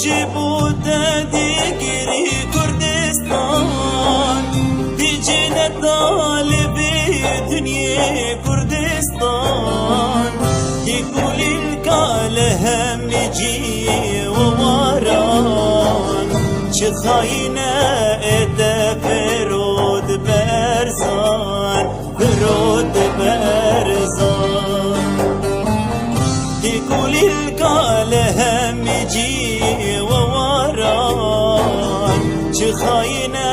جبوته دیگری کردستان دی جنت طالبی دنیا کردستان دی کلی الکاله هم جی و واران چه خاینه اده فرود برزان فرود برزان دی کلی الکاله هم جی و واران چه خاینه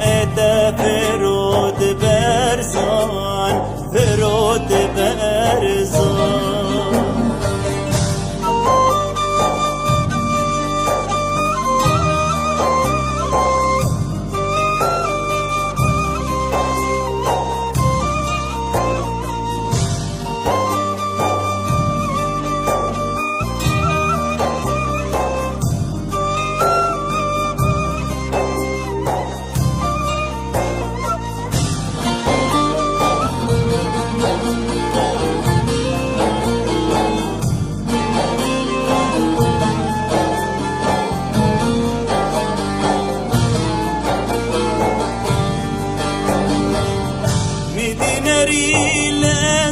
اده فرود برزان فرود برزان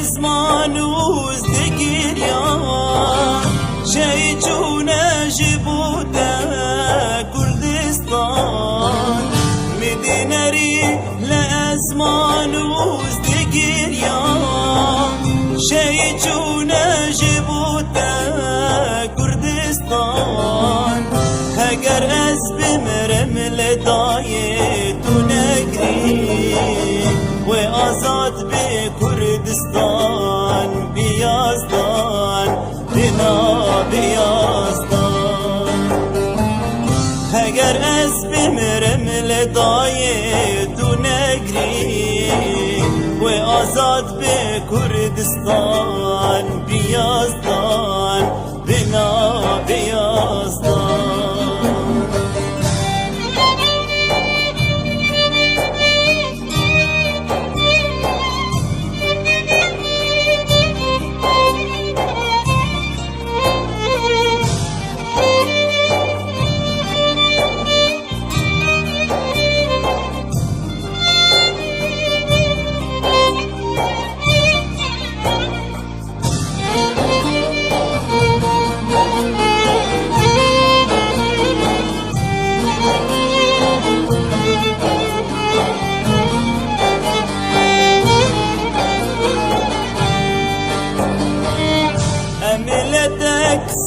لازمانوز دگریان شی چونه جبوته کردستان میدینری لازمانوز دگریان شی چونه جبوته کردستان اگر از بمرم لدای تو نگری و آزاد به کردستان بیازدان بنا بیازدان اگر از بمرم لدای تو نگری و آزاد به کردستان بیازدان بنا بیازدان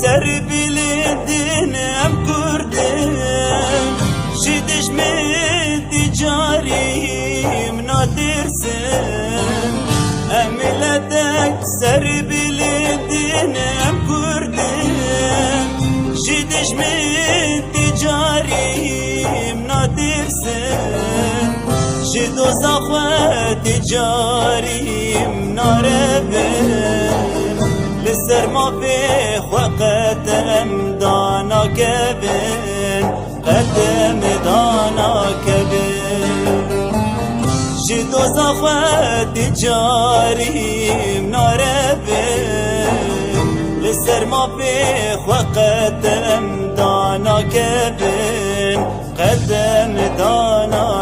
سر بلدن ام کردن شدش من تجاریم نادرسن املتك سر بلدن ام کردن شدش من تجاریم نادرسن شدو زخوة تجاریم ناربن لسر ما في قدم دانا كبن قدم دانا كبن جدو زخوة تجاريم ناربن لسر ما في قدم دانا كبن قدم دانا